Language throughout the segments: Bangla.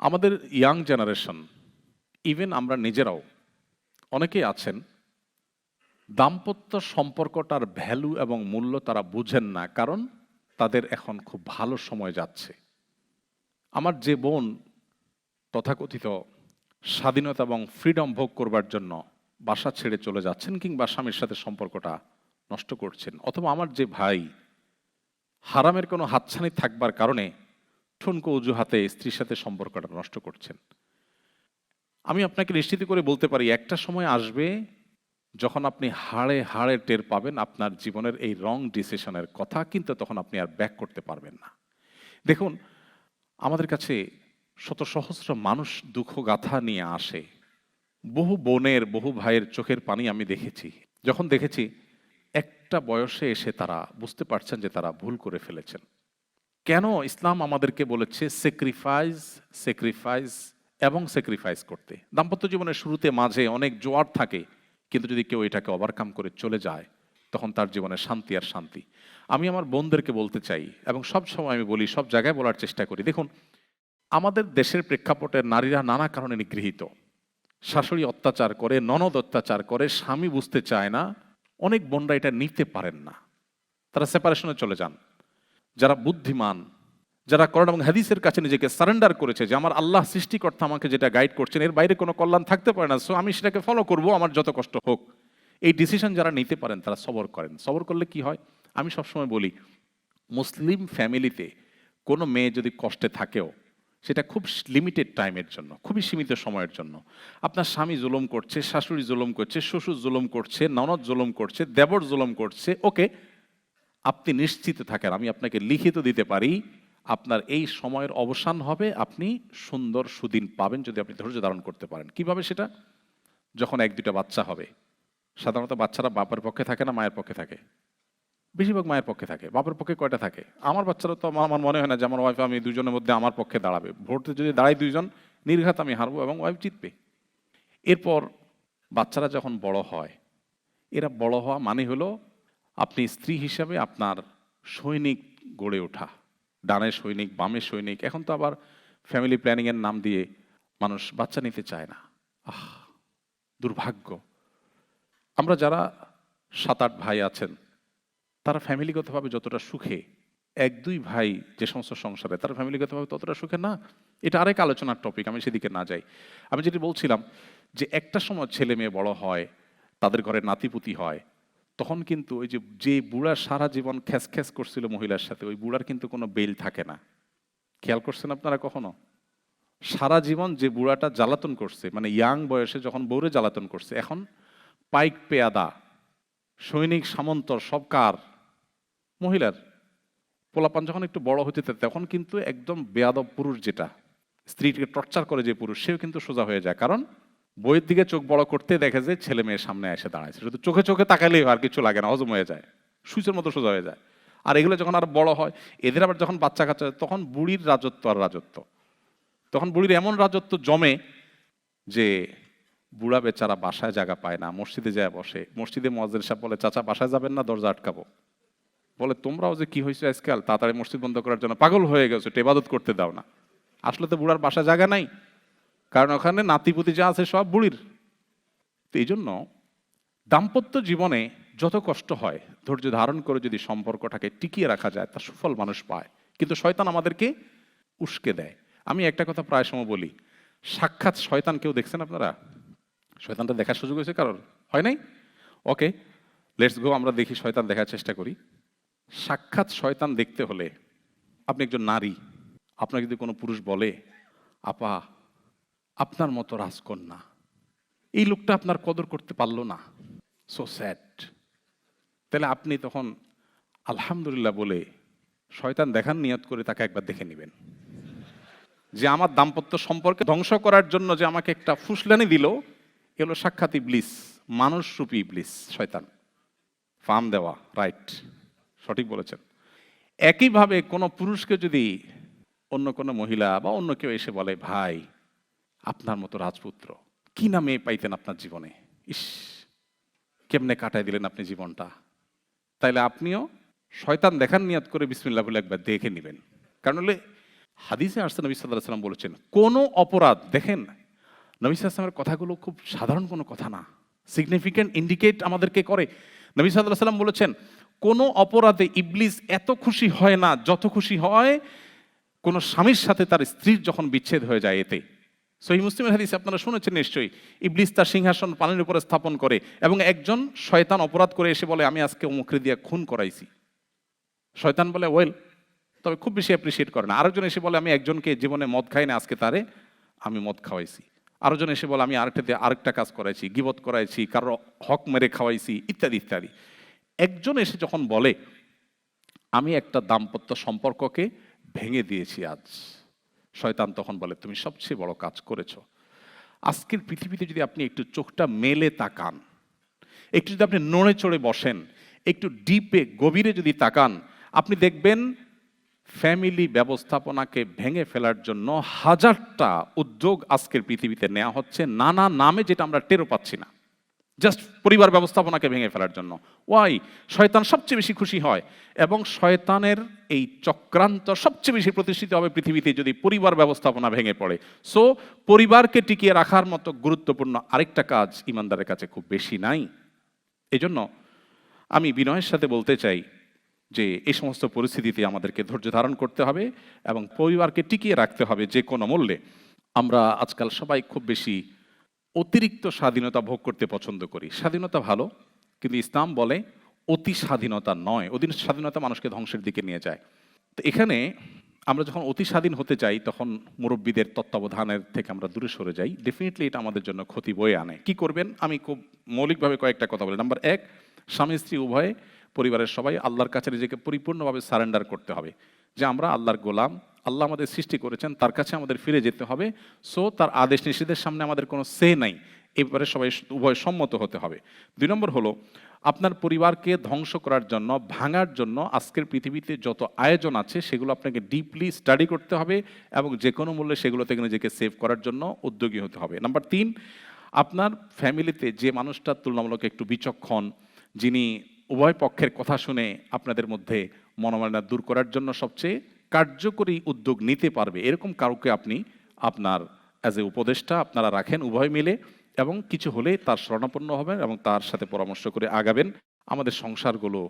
আমাদের ইয়াং জেনারেশন, ইভেন আমরা নিজেরাও অনেকেই আছেন, দাম্পত্য সম্পর্কটার ভ্যালু এবং মূল্য তারা বুঝেন না, কারণ তাদের এখন খুব ভালো সময় যাচ্ছে। আমার যে বোন তথাকথিত স্বাধীনতা এবং ফ্রিডম ভোগ করবার জন্য বাসা ছেড়ে চলে যাচ্ছেন কিংবা স্বামীর সাথে সম্পর্কটা নষ্ট করছেন, অথবা আমার যে ভাই হারামের কোনো হাতছানি থাকবার কারণে ঠুনকো অজুহাতে স্ত্রীর সাথে সম্পর্কটা নষ্ট করছেন, আমি আপনাকে নিশ্চিত করে বলতে পারি একটা সময় আসবে যখন আপনি হাড়ে হাড়ে টের পাবেন আপনার জীবনের এই রং ডিসিশনের কথা, কিন্তু তখন আপনি আর ব্যাক করতে পারবেন না। দেখুন, আমাদের কাছে শত সহস্র মানুষ দুঃখ গাথা নিয়ে আসে। বহু বোনের, বহু ভাইয়ের চোখের পানি আমি দেখেছি, যখন দেখেছি একটা বয়সে এসে তারা বুঝতে পারছেন যে তারা ভুল করে ফেলেছেন। কেন ইসলাম আমাদেরকে বলেছে স্যাক্রিফাইস, স্যাক্রিফাইস এবং স্যাক্রিফাইস করতে? দাম্পত্য জীবনের শুরুতে মাঝে অনেক জোয়ার থাকে, কিন্তু যদি কেউ এটাকে ওভারকাম করে চলে যায় তখন তার জীবনে শান্তি আর শান্তি। আমি আমার বোনদেরকে বলতে চাই, এবং সব সময় আমি বলি, সব জায়গায় বলার চেষ্টা করি, দেখুন, আমাদের দেশের প্রেক্ষাপটে নারীরা নানা কারণে নিগৃহীত। শাশুড়ি অত্যাচার করে, ননদ অত্যাচার করে, স্বামী বুঝতে চায় না, অনেক বোনরা এটা নিতে পারেন না, তারা সেপারেশনে চলে যান। যারা বুদ্ধিমান, যারা কোরআন এবং হাদিসের কাছে নিজেকে সারেন্ডার করেছে যে আমার আল্লাহ সৃষ্টিকর্তা আমাকে যেটা গাইড করছেন এর বাইরে কোনো কল্যাণ থাকতে পারে না, সো আমি সেটাকে ফলো করব, আমার যত কষ্ট হোক, এই ডিসিশন যারা নিতে পারেন তারা সবর করেন। সবর করলে কি হয়, আমি সবসময় বলি, মুসলিম ফ্যামিলিতে কোনো মেয়ে যদি কষ্টে থাকেও সেটা খুব লিমিটেড টাইমের জন্য, খুবই সীমিত সময়ের জন্য। আপনার স্বামী জুলুম করছে, শাশুড়ি জুলুম করছে, শ্বশুর জুলুম করছে, ননদ জুলুম করছে, দেবর জুলুম করছে, ওকে, আপনি নিশ্চিত থাকেন, আমি আপনাকে লিখিত দিতে পারি, আপনার এই সময়ের অবসান হবে, আপনি সুন্দর সুদিন পাবেন যদি আপনি ধৈর্য ধারণ করতে পারেন। কিভাবে সেটা? যখন এক দুটা বাচ্চা হবে, সাধারণত বাচ্চারা বাপের পক্ষে থাকে না মায়ের পক্ষে থাকে? বেশিরভাগ মায়ের পক্ষে থাকে। বাপের পক্ষে কয়টা থাকে? আমার বাচ্চারা তো, আমার মনে হয় না যে আমার ওয়াইফ আমি দুজনের মধ্যে আমার পক্ষে দাঁড়াবে। ভোটে যদি দাঁড়াই দুইজন, নির্ঘাত আমি হারবো এবং ওয়াইফ জিতবে। এরপর বাচ্চারা যখন বড় হয়, এরা বড় হওয়া মানে হলো আপনি স্ত্রী হিসাবে আপনার সৈনিক গড়ে ওঠা, ডানে সৈনিক, বামে সৈনিক। এখন তো আবার ফ্যামিলি প্ল্যানিংয়ের নাম দিয়ে মানুষ বাচ্চা নিতে চায় না। আহ, দুর্ভাগ্য। আমরা যারা 7-8 ভাই আছেন, তারা ফ্যামিলিগতভাবে যতটা সুখে, 1-2 ভাই যে সমস্ত সংসারে, তারা ফ্যামিলিগতভাবে ততটা সুখে না। এটা আরেক আলোচনার টপিক, আমি সেদিকে না যাই। আমি যেটি বলছিলাম যে একটা সময় ছেলে মেয়ে বড় হয়, তাদের ঘরে নাতিপুতি হয়, তখন কিন্তু ওই যে যে বুড়া সারা জীবন খ্যাস খ্যাস করছিল মহিলার সাথে, ওই বুড়ার কিন্তু কোনো বেল থাকে না। খেয়াল করছেন আপনারা কখনো? সারা জীবন যে বুড়াটা জ্বালাতন করছে, মানে ইয়াং বয়সে যখন বউরে জ্বালাতন করছে, এখন পাইক পেয়াদা, সৈনিক সামন্তর সব কার? মহিলার। পোলাপান যখন একটু বড় হতে থাকে তখন কিন্তু একদম বেয়াদব পুরুষ, যেটা স্ত্রীকে টর্চার করে যে পুরুষ, সেও কিন্তু সোজা হয়ে যায়, কারণ বইয়ের দিকে চোখ বড় করতে দেখে যে ছেলে মেয়ের সামনে এসে দাঁড়াইছে, শুধু চোখে চোখে তাকালেই আর কিছু লাগে না, হজম হয়ে যায়, সুইচের মতো সোজা হয়ে যায়। আর এগুলো যখন আর বড় হয়, এদের আবার যখন বাচ্চা কাচ্চা, তখন বুড়ির রাজত্ব আর রাজত্ব, তখন বুড়ির এমন রাজত্ব জমে যে বুড়া বেচারা বাসায় জায়গা পায় না, মসজিদে যায় বসে। মসজিদে মুয়াজ্জিন সাহেব বলে, চাচা বাসায় যাবেন না, দরজা আটকাবো। বলে, তোমরাও যে কি হয়েছে আজকাল, তাড়াতাড়ি মসজিদ বন্ধ করার জন্য পাগল হয়ে গেছো, ইবাদত করতে দাও না। আসলে তো বুড়ার বাসা জায়গা নাই, কারণ ওখানে নাতিপুতি যা আছে সব বুড়ির। তো এই জন্য দাম্পত্য জীবনে যত কষ্ট হয়, ধৈর্য ধারণ করে যদি সম্পর্কটাকে টিকিয়ে রাখা যায়, তার সুফল মানুষ পায়। কিন্তু শয়তান আমাদেরকে উস্কে দেয়। আমি একটা কথা প্রায় সময় বলি, সাক্ষাৎ শয়তান কেউ দেখছেন আপনারা? শয়তানটা দেখার সুযোগ হয়েছে কারোর? হয় নাই? ওকে, লেটস গো, আমরা দেখি, শয়তান দেখার চেষ্টা করি। সাক্ষাৎ শয়তান দেখতে হলে, আপনি একজন নারী, আপনাকে যদি কোনো পুরুষ বলে, আপা আপনার মতো রাজকন্যা, এই লোকটা আপনার কদর করতে পারলো না, সো স্যাড, তাহলে আপনি তখন আলহামদুলিল্লাহ বলে শয়তান দেখার নিয়ত করে তাকে একবার দেখে নেবেন, যে আমার দাম্পত্য সম্পর্কে ধ্বংস করার জন্য যে আমাকে একটা ফুসলানি দিল, এগুলো সাক্ষাৎ ইবলিস, মানুষ রূপী ইবলিস, শয়তান। ফার্ম দেওয়া, রাইট, সঠিক বলেছেন। একইভাবে কোনো পুরুষকে যদি অন্য কোনো মহিলা বা অন্য কেউ এসে বলে, ভাই আপনার মতো রাজপুত্র কি না মেয়ে পাইতেন আপনার জীবনে, ইস কেমনে কাটাই দিলেন আপনি জীবনটা, তাইলে আপনিও শয়তান দেখার নিয়ত করে বিসমিল্লাহ বলে একবার দেখে নেবেন। কারণ হলে হাদিসে আসছে নবী সাল্লাল্লাহু আলাইহি ওয়াসাল্লাম বলেছেন, কোনো অপরাধ, দেখেন নবী সাল্লাল্লাহু আলাইহি ওয়াসাল্লামের কথাগুলো খুব সাধারণ কোনো কথা না, সিগনিফিক্যান্ট ইন্ডিকেট আমাদেরকে করে। নবী সাল্লাল্লাহু আলাইহি ওয়াসাল্লাম বলেছেন, কোনো অপরাধে ইবলিস এত খুশি হয় না যত খুশি হয় কোনো স্বামীর সাথে তার স্ত্রীর যখন বিচ্ছেদ হয়ে যায়। এতে সহিহ মুসলিমের হাদিস আপনারা শুনেছেন নিশ্চয়ই, ইবলিস তার সিংহাসন পানির উপরে স্থাপন করে এবং একজন শয়তান অপরাধ করে এসে বলে, আমি আজকে অমুকরে দিয়ে খুন করাইছি। শয়তান বলে ওয়েল, তবে খুব বেশি অ্যাপ্রিসিয়েট করে না। আরেকজন এসে বলে, আমি একজনকে জীবনে মদ খাই না, আজকে তারে আমি মদ খাওয়াইছি। আরেকজন এসে বলে, আমি আরেকটা দিয়ে আরেকটা কাজ করাইছি, গিবত করাইছি, কারো হক মেরে খাওয়াইছি, ইত্যাদি ইত্যাদি। একজন এসে যখন বলে, আমি একটা দাম্পত্য সম্পর্ককে ভেঙে দিয়েছি আজ, শয়তান তখন বলে, তুমি সবচেয়ে বড় কাজ করেছো। আজকের পৃথিবীতে যদি আপনি একটু চোখটা মেলে তাকান, একটু যদি আপনি নড়ে চড়ে বসেন, একটু ডিপে গভীরে যদি তাকান, আপনি দেখবেন ফ্যামিলি ব্যবস্থাপনাকে ভেঙে ফেলার জন্য হাজারটা উদ্যোগ আজকের পৃথিবীতে নেওয়া হচ্ছে, নানা নামে, যেটা আমরা টেরও পাচ্ছি না, জাস্ট পরিবার ব্যবস্থাপনাকে ভেঙে ফেলার জন্য। ওয়াই? শয়তান সবচেয়ে বেশি খুশি হয় এবং শয়তানের এই চক্রান্ত সবচেয়ে বেশি প্রতিষ্ঠিত হবে পৃথিবীতে যদি পরিবার ব্যবস্থাপনা ভেঙে পড়ে। সো পরিবারকে টিকিয়ে রাখার মতো গুরুত্বপূর্ণ আরেকটা কাজ ইমানদারের কাছে খুব বেশি নাই। এজন্য আমি বিনয়ের সাথে বলতে চাই যে এই সমস্ত পরিস্থিতিতে আমাদেরকে ধৈর্য ধারণ করতে হবে এবং পরিবারকে টিকিয়ে রাখতে হবে যে কোনো মূল্যে। আমরা আজকাল সবাই খুব বেশি অতিরিক্ত স্বাধীনতা ভোগ করতে পছন্দ করি। স্বাধীনতা ভালো, কিন্তু ইসলাম বলে অতি স্বাধীনতা নয়। অতি স্বাধীনতা মানুষকে ধ্বংসের দিকে নিয়ে যায়। তো এখানে আমরা যখন অতি স্বাধীন হতে চাই, তখন মুরব্বীদের তত্ত্বাবধানের থেকে আমরা দূরে সরে যাই। ডেফিনেটলি এটা আমাদের জন্য ক্ষতি বয়ে আনে। কি করবেন? আমি খুব মৌলিকভাবে কয়েকটা কথা বলি। নাম্বার 1, স্বামী স্ত্রী উভয়ে, পরিবারের সবাই আল্লাহর কাছে নিজেকে পরিপূর্ণভাবে সারেন্ডার করতে হবে, যে আমরা আল্লাহর গোলাম, আল্লাহ আমাদের সৃষ্টি করেছেন, তার কাছে আমাদের ফিরে যেতে হবে। সো তার আদেশ নিষেধের সামনে আমাদের কোনো সে নাই, এবারে সবাই উভয় সম্মত হতে হবে। 2 নম্বর হলো, আপনার পরিবারকে ধ্বংস করার জন্য, ভাঙার জন্য আজকের পৃথিবীতে যত আয়োজন আছে সেগুলো আপনাকে ডিপলি স্টাডি করতে হবে এবং যে কোনো মূল্যে সেগুলো থেকে নিজেকে সেভ করার জন্য উদ্যোগী হতে হবে। নাম্বার 3, আপনার ফ্যামিলিতে যে মানুষটা তুলনামূলক একটু বিচক্ষণ, যিনি উভয় পক্ষের কথা শুনে আপনাদের মধ্যে মনোমালিন্য দূর করার জন্য সবচেয়ে কার্যকরী উদ্যোগ নিতে পারবে, এরকম কাউকে আপনি আপনার অ্যাজ এ উপদেষ্টা আপনারা রাখেন উভয় মিলে, এবং কিছু হলে তার শরণাপন্ন হবেন এবং তার সাথে পরামর্শ করে আগাবেন। আমাদের সংসারগুলো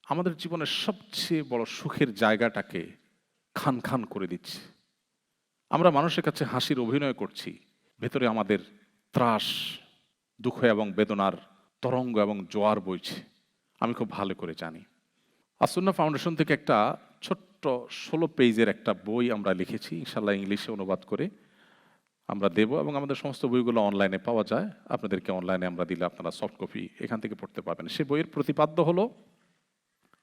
আমাদের জীবনের সবচেয়ে বড় সুখের জায়গাটাকে খান খান করে দিচ্ছে। আমরা মানুষের কাছে হাসির অভিনয় করছি, ভেতরে আমাদের ত্রাস, দুঃখ এবং বেদনার তরঙ্গ এবং জোয়ার বইছে। আমি খুব ভালো করে জানি। আসুন্নাহ ফাউন্ডেশন থেকে একটা ছোট্ট 16 পেজের একটা বই আমরা লিখেছি, ইনশাল্লাহ ইংলিশে অনুবাদ করে আমরা দেব, এবং আমাদের সমস্ত বইগুলো অনলাইনে পাওয়া যায়। আপনাদেরকে অনলাইনে আমরা দিলে আপনারা সফট কপি এখান থেকে পড়তে পারবেন। সে বইয়ের প্রতিপাদ্য হলো,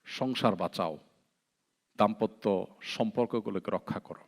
সংসার বাঁচাও, দাম্পত্য সম্পর্কগুলোকে রক্ষা করো।